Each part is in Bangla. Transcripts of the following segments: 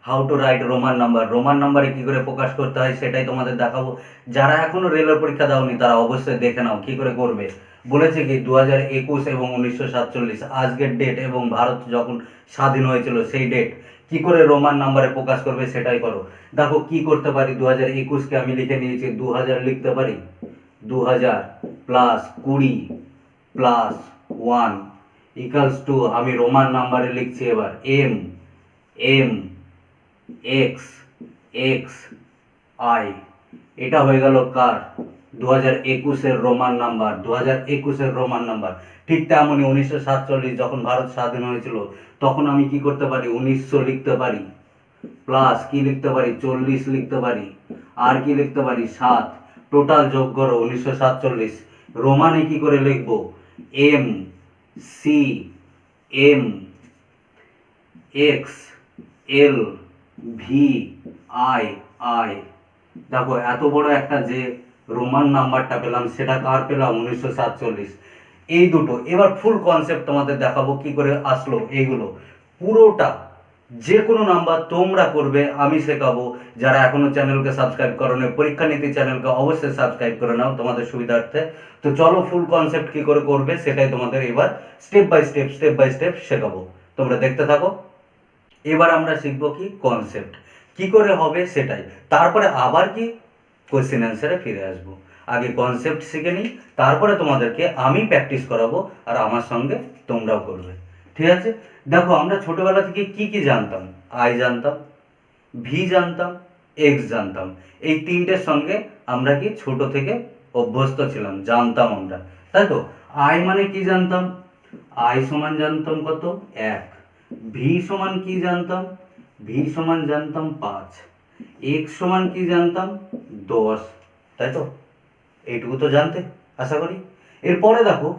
How to right Roman number, Roman নাম্বারে কী করে প্রকাশ করতে হয় সেটাই তোমাদের দেখাবো। যারা এখনও রেলের পরীক্ষা দাওনি তারা অবশ্যই দেখে নাও কী করে করবে। বলেছে কি 2021 এবং 1947 আজকের ডেট এবং ভারত যখন স্বাধীন হয়েছিল সেই ডেট কি করে রোমান নাম্বারে প্রকাশ করবে সেটাই করো। দেখো কি করতে পারি, 2021কে আমি লিখে নিয়েছি 2000 লিখতে পারি। 2000 প্লাস 20 প্লাস 1 ইকালস টু, আমি রোমান নাম্বারে লিখছি এবার M M X X I. এটা হয়ে গেল কার 2021-এর রোমান নাম্বার, 2021-এর রোমান নাম্বার। ঠিক তেমনই 1947 যখন ভারত স্বাধীন হয়েছিল তখন আমি কি করতে পারি 1900 লিখতে পারি, প্লাস কি লিখতে পারি 40 লিখতে পারি, আর কি লিখতে পারি 7, টোটাল যোগ করো 1947। রোমানে কি করে লিখবো M C M X L V I I. দেখো এত বড় একটা যে রোমান নাম্বারটা পেলাম সেটা কার পেলাম 1947। এই দুটো এবার ফুল কনসেপ্ট তোমাদের দেখাবো কি করে আসলো এইগুলো পুরোটা। যে কোনো নাম্বার তোমরা করবে আমি শেখাবো। যারা এখনো চ্যানেলকে সাবস্ক্রাইব করোনি পরীক্ষা নীতি চ্যানেলকে অবশ্যই সাবস্ক্রাইব করে নাও তোমাদের সুবিধার্থে। তো চলো ফুল কনসেপ্ট কি করে করবে সেটাই তোমাদের এবার স্টেপ বাই স্টেপ শেখাবো, তোমরা দেখতে থাকো। এবার আমরা শিখবো কি কনসেপ্ট কি করে হবে সেটাই, তারপরে আবার কি কোশ্চেন অ্যান্সারে ফিরে আসবো। আগে কনসেপ্ট শিখে নিই, তারপরে তোমাদেরকে আমি প্র্যাকটিস করাবো আর আমার সঙ্গে তোমরাও করবে, ঠিক আছে? দেখো আমরা ছোটবেলা থেকে কি কি জানতাম, আই জানতাম, ভি জানতাম, এক্স জানতাম। এই তিনটের সঙ্গে আমরা কি ছোট থেকে অভ্যস্ত ছিলাম, জানতাম আমরা, তাই তো? আই মানে কি জানতাম, আই সমান জানতাম কত 1। ভি সমান কি জানতাম, ভি সমান জানতাম 5। এক্স সমান কি জানতাম 10, তাই তো? এইটুকু তো জানতে আশা করি। এরপরে দেখো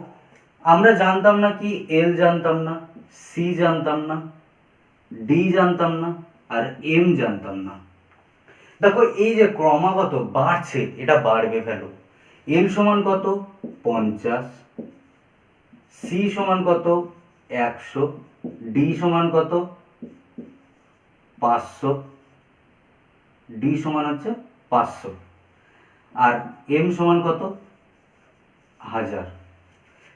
আমরা জানতাম না কি এল জানতাম না, সি জানতাম না, ডি জানতাম না, আর এম জানতাম না। দেখো এই যে ক্রমাগত বাড়ছে এটা বাড়বে ভ্যালু। এল সমান কত 50, সি সমান কত 100, ডি সমান কত 500, ডি সমান হচ্ছে 500, আর এম সমান কত 1000।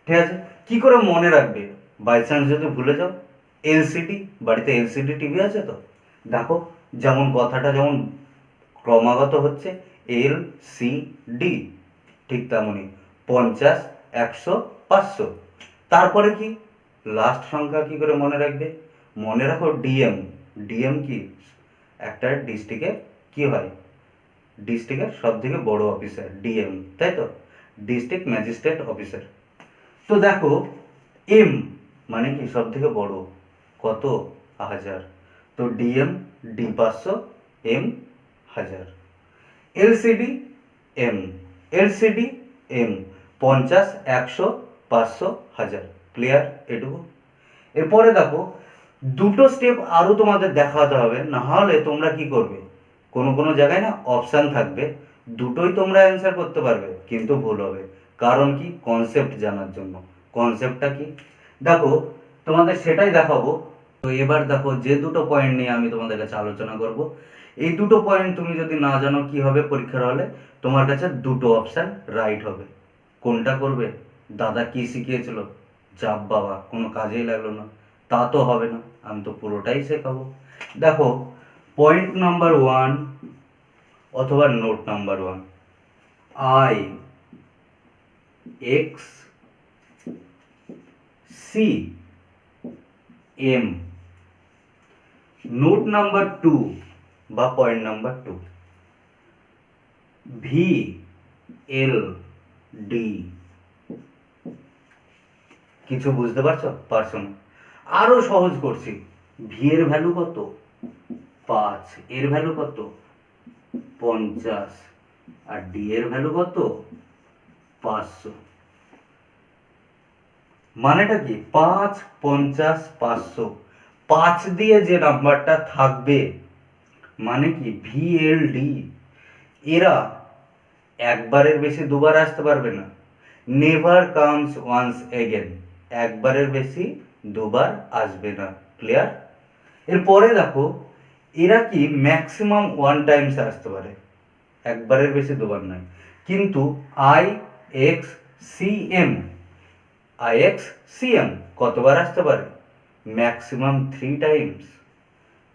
ঠিক আছে, কি করে মনে রাখবে বাই চান্স যদি ভুলে যাও? এলসিডি, বাড়িতে এলসিডি টিভি আছে তো? দেখো যেমন কথাটা যেমন ক্রমাগত হচ্ছে এল সি ডি, ঠিক তেমনই 50 100 500। তারপরে কি লাস্ট সংখ্যা কি করে মনে রাখবে? মনে রাখো ডিএম। ডিএম কি একটা ডিস্ট্রিক্টের কি হয়, ডিস্ট্রিক্টের সব থেকে বড় অফিসার ডিএম, তাই তো? District magistrate officer. তো দেখো এম মানে কি সব থেকে বড়, কত 1000, তো DM D 500 M 1000। LCD M, LCD M 50 100 500 1000। Clear এটুকু? এরপরে দেখো দুটো স্টেপ আরও তোমাদের দেখাতে হবে, না হলে তোমরা কি করবে কোনো কোনো জায়গায় না অপশান থাকবে, দুটোই তোমরা অ্যান্সার করতে পারবে কিন্তু ভুল হবে। কারণ কি কনসেপ্ট জানার জন্য। কনসেপ্টটা কি দেখো তোমাদের সেটাই দেখাবো। তো এবার দেখো যে দুটো পয়েন্ট নিয়ে আমি তোমাদের কাছে আলোচনা করব, এই দুটো পয়েন্ট তুমি যদি না জানো কি হবে পরীক্ষার হলে, তোমার কাছে দুটো অপশান রাইট হবে। কোনটা করবে? দাদা কি শিখিয়েছিল যাব বাবা কোনো কাজেই লাগলো না, তা তো হবে না, আমি তো পুরোটাই শেখাবো। দেখো পয়েন্ট নাম্বার 1 অথবা note number 1, I X C M. Note number 2 বা point number 2, V L D. কিছু বুঝতে পারছো না? আরো সহজ করছি, ভি এর ভ্যালু কত 5, এর ভ্যালু কত 50, আর ডি এর ভ্যালু কত 500। মানেটা কি 5 50 500, 5 দিয়ে যে নাম্বারটা থাকবে মানে কি ভি এল ডি, এরা একবারের বেশি দুবার আসতে পারবে না। নেভার কামস ওয়ান্স এগেন, একবারের বেশি দুবার আসবে না। ক্লিয়ার? এরপরে দেখো এরা কি ম্যাক্সিমাম 1 টাইমস আসতে পারে, একবারের বেশি দুবার নয়। কিন্তু আই এক্স সি এম কতবার আসতে পারে? Maximum 3 times,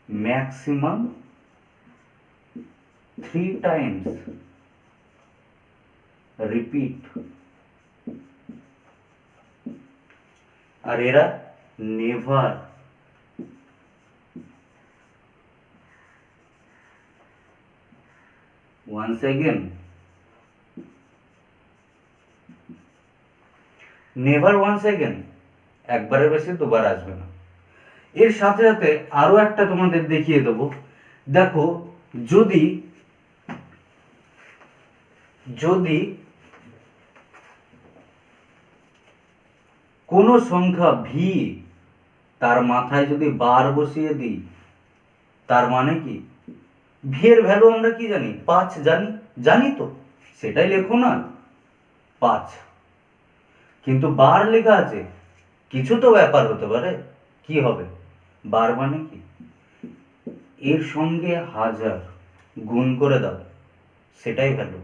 maximum 3 times repeat. আর এরা never once again, never once again, একবারের বেশি দুবার আসবে না। এর সাথে সাথে আরো একটা তোমাদের দেখিয়ে দেবো। দেখো, যদি যদি কোনো সংখ্যা ভি, তার মাথায় যদি বার বসিয়ে দিই, তার মানে কি? ভি এর ভ্যালু আমরা কি জানি? 5 জানি, জানি তো, সেটাই লেখো না 5। কিন্তু বার লেখা আছে, কিছু তো ব্যাপার হতে পারে, কি হবে? বার মানে কি? এর সঙ্গে 1000 গুণ করে দাও, সেটাই ভ্যালু।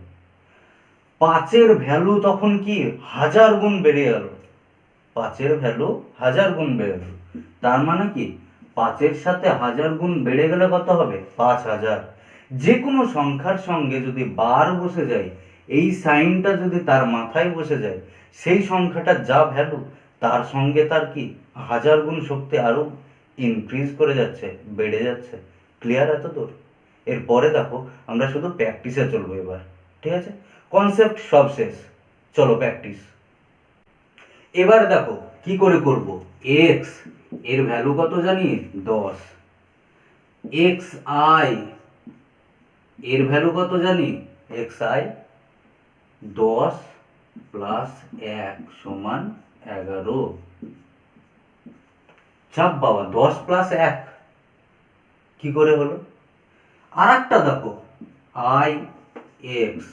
5-এর ভ্যালু তখন কি 1000 গুণ বেড়ে গেল, 5-এর ভ্যালু 1000 গুণ বেড়ে গেল। তার মানে কি? 5-এর সাথে 1000 গুণ বেড়ে গেলে কত হবে? 5000। যে কোনো সংখ্যার সঙ্গে যদি বার বসে যায়, এই সাইনটা যদি তার মাথায় বসে যায়, সেই সংখ্যাটার যা ভ্যালু, তার সঙ্গে তার কি 1000 গুণ শক্তি আরো ইনক্রিজ করে যাচ্ছে, বেড়ে যাচ্ছে। ক্লিয়ার এত দূর? এরপরে দেখো, আমরা শুধু প্র্যাকটিসে চলবো এবার, ঠিক আছে? কনসেপ্ট সব শেষ, চলো প্র্যাকটিস। এবার দেখো কি করে করব। এক্স এর ভ্যালু কত জানি? 10। এক্স আই এর ভ্যালু কত জানি? এক্স আই 10 প্লাস 1 সমান 11। চাপ বাবা, 10 প্লাস 1 কি করে হলো? আর একটা দেখো, আই এক্স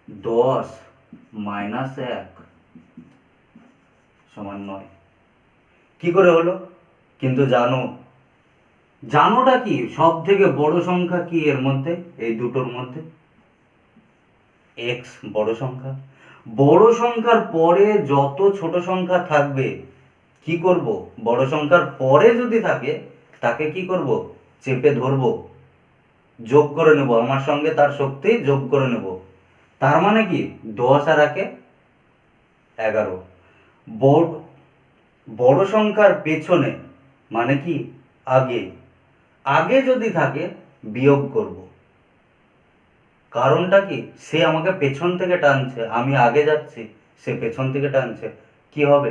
10 মাইনাস 1 সমান 9। কি করে হলো? কিন্তু জানোটা কি? সব থেকে বড় সংখ্যা কি এর মধ্যে, এই দুটোর মধ্যে? এক্স বড় সংখ্যা। বড় সংখ্যার পরে যত ছোট সংখ্যা থাকবে, কি করব? বড় সংখ্যার পরে যদি থাকে, তাকে কি করব? চেপে ধরবো, যোগ করে নেব, আমার সঙ্গে তার শক্তি যোগ করে নেব। তার মানে কি? 10 আর 1 11। বড় সংখ্যার পেছনে মানে কি? আগে, আগে যদি থাকে বিয়োগ করব। কারণটা কি? সে আমাকে পেছন থেকে টানছে, আমি আগে যাচ্ছি, সে পেছন থেকে টানছে, কি হবে?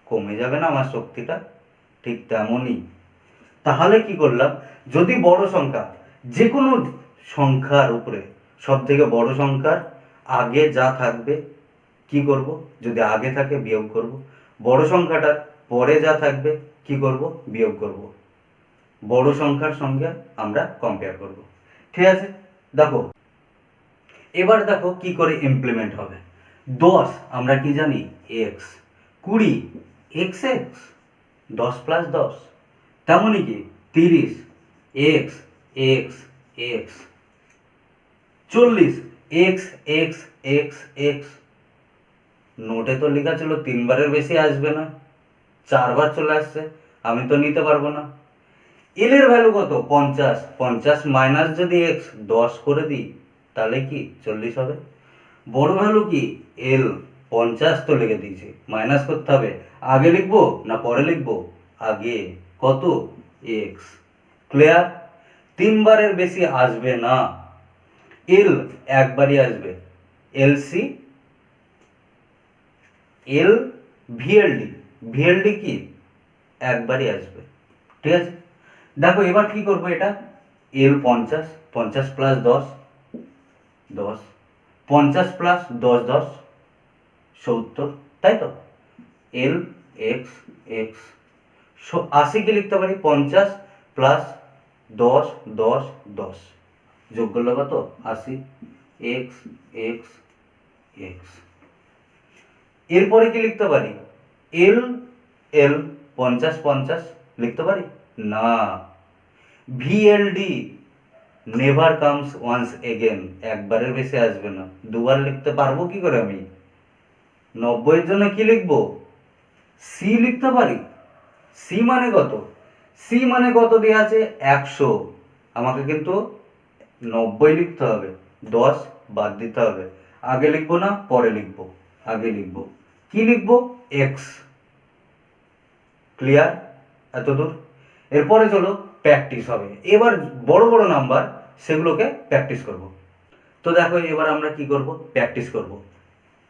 কমে যাবে না আমার শক্তিটা? ঠিক তেমনই। তাহলে কি করলাম? যদি বড় সংখ্যা, যে কোনো সংখ্যার উপরে সব থেকে বড় সংখ্যার আগে যা থাকবে, কি করব? যদি আগে থাকে বিয়োগ করব। বড় সংখ্যাটার পরে যা থাকবে, কি করব? বিয়োগ করব। বড় সংখ্যার সঙ্গে আমরা কম্পেয়ার করব। ঠিক আছে? দেখো, এবার দেখো কি করে ইমপ্লিমেন্ট হবে। 10 আমরা কি জানি? এক্স। 20 x x, 10 plus 10। তেমনই কি 30 x x x. 40 x x x x. নোটে তো লেখা ছিল 3 বারের বেশি আসবে না, 4 বার চলে আসছে, আমি তো নিতে পারবো না। এল এর ভ্যালু কত? 50। 50 মাইনাস যদি এক্স 10 করে দিই, তাহলে কি 40 হবে? বড় ভ্যালু কি? এল। 50 তো লিখে দিয়েছি, মাইনাস করতে হবে। আগে লিখবো না পরে লিখবো? আগে। কত? এক্স। ক্লিয়ার? 3 বারের বেশি আসবে না। এল একবারই আসবে, এলসি এল ভিএলডি। ভিএলডি কি? একবারই আসবে। ঠিক আছে? দেখো এবার কি করবো, এটা এল 50, 50 প্লাস 10 10, 50 প্লাস 10 10 70, তাই তো? এল এক্স এক্স 80 কি লিখতে পারি? 50 প্লাস 10 10 10 যোগ করলে কত? 80। X x x. এরপরে কি লিখতে পারি? এল এল 50 50 লিখতে পারি না, ভিএলডি নেভার কামস ওয়ান্স এগেন, একবারের বেশি আসবে না। দুবার লিখতে পারবো কি করে আমি? 90-এর জন্য কি লিখবো? সি লিখতে পারি। সি মানে কত? সি মানে কত দেওয়া আছে? 100। আমাকে কিন্তু 90 লিখতে হবে, 10 বাদ দিতে হবে। আগে লিখবো না পরে লিখবো? আগে লিখবো। কি লিখবো? এক্স। ক্লিয়ার এতদূর? এরপরে চলো প্র্যাকটিস হবে। এবার বড় বড় নাম্বার সেগুলোকে প্র্যাকটিস করব। তো দেখো এবার আমরা কি করব? প্র্যাকটিস করব।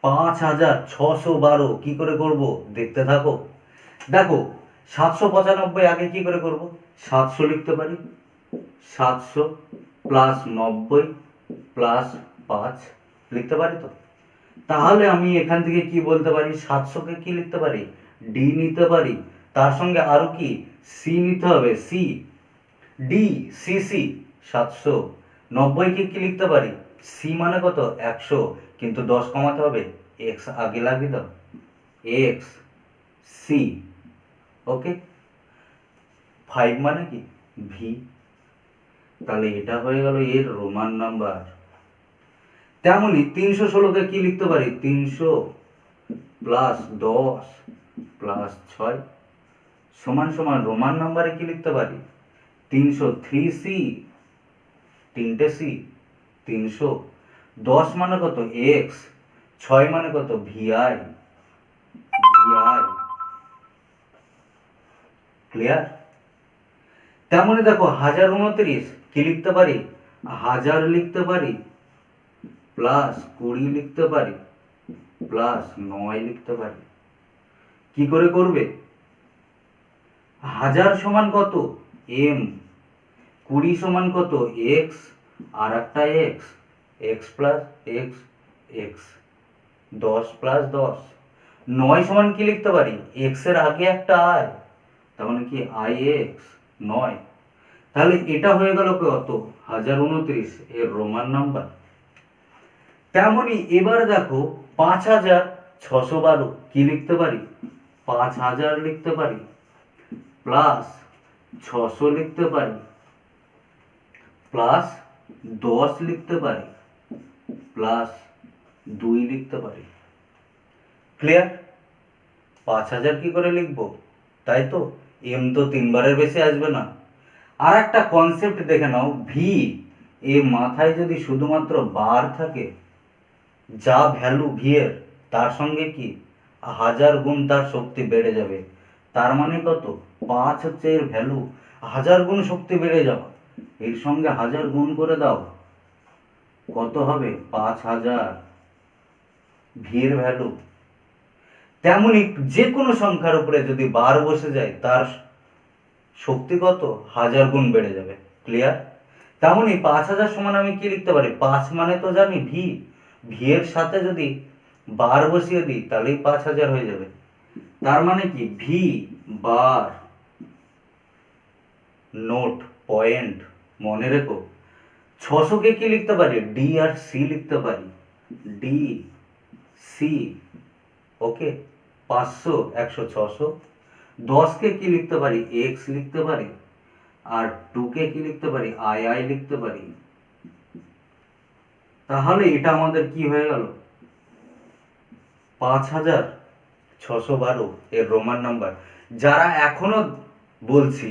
5612 কি করে করব দেখতে থাকো। দেখো 795 আগে কি করে করব? 700 লিখতে পারি। 700 প্লাস 90 প্লাস 5 লিখতে পারি তো? তাহলে আমি এখান থেকে কি বলতে পারি? 700-কে কি লিখতে পারি? ডি নিতে পারি। তার সঙ্গে আরো কি? সি নিতে হবে, সি। ডি সি সি 790-কে কি লিখতে পারি? সি মানে কত? 100, কিন্তু 10 কমাতে হবে, এক্স আগে লাগিয়ে দাও। X C. ওকে, 5 মানে কি? ভি। তাহলে এটা হয়ে গেল এর রোমান নাম্বার। তেমনি 316-কে কি লিখতে পারি? 300 প্লাস 10 প্লাস 6 সমান সমান রোমান নাম্বারে কি লিখতে পারি? 303 সি, 3টে সি, 300। 10 মানে কত? এক্স। 6 মানে কত? VI, VI. ক্লিয়ার? তেমনি দেখো 1029 কি লিখতে পারি? 1000 লিখতে পারি, প্লাস 20 লিখতে পারি, প্লাস 9 লিখতে পারি। কি করে করবে? 1000 সমান কত? এম। 20 সমান কত? এক্স, আর একটা x, x plus x, x. 10 plus 10। 9 সমান কি লিখতে পারি? এক্স এর আগে একটা আই, তার মানে কি? I x 9। তাহলে এটা হয়ে গেল কত? 1029 এর রোমান নাম্বার। তেমনি এবার দেখো 5612 কি লিখতে পারি? 5000 লিখতে পারি, প্লাস 600 লিখতে পারি, প্লাস 10 লিখতে পারি, প্লাস 2 লিখতে পারি। ক্লিয়ার? 5000 কি করে লিখবো? তাই তো, এম তো 3বারের বেশি আসবে না। আর একটা কনসেপ্ট দেখে নাও, ভি এ মাথায় যদি শুধুমাত্র বার থাকে, যা ভ্যালু ভি এর, তার সঙ্গে কি 1000 গুণ তার শক্তি বেড়ে যাবে। তার মানে কত? 5 হচ্ছে এর ভ্যালু, 1000 গুণ শক্তি বেড়ে যাবে। এর সঙ্গে 1000 গুণ করে দাও, কত হবে? 5000 ভি এর ভ্যালু। তেমনি যে কোনো সংখ্যার উপরে যদি বার বসে যায়, তার শক্তি কত? 1000 গুণ বেড়ে যাবে। ক্লিয়ার? তেমনি 5000 সমান আমি কি লিখতে পারি? 5 মানে তো জানি ভি, ভি এর সাথে যদি বার বসিয়ে দিই তাহলেই 5000 হয়ে যাবে। তার মানে কি? ভি বার, নোট পয়েন্ট মনে রেখো। 600-কে কি লিখতে পারি? ডি আর সি লিখতে পারি, ডি সি। ওকে, 500 100 600। 10-কে কি লিখতে পারি? এক্স লিখতে পারি, আর 2-কে কি লিখতে পারি? আই আই লিখতে পারি। তাহলে এটা আমাদের কি হয়ে গেল? 5612 এর রোমান নাম্বার। যারা এখনো বলছি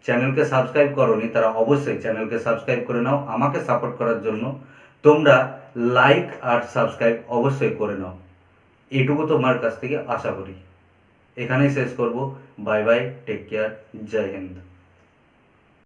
চ্যানেলকে সাবস্ক্রাইব করোনি, তারা অবশ্যই চ্যানেলকে সাবস্ক্রাইব করে নাও। আমাকে সাপোর্ট করার জন্য তোমরা লাইক আর সাবস্ক্রাইব অবশ্যই করে নাও। এটুকু তোমার কাছ থেকে আশা করি। এখানেই শেষ করব। বাই বাই, টেক কেয়ার, জয় হিন্দ।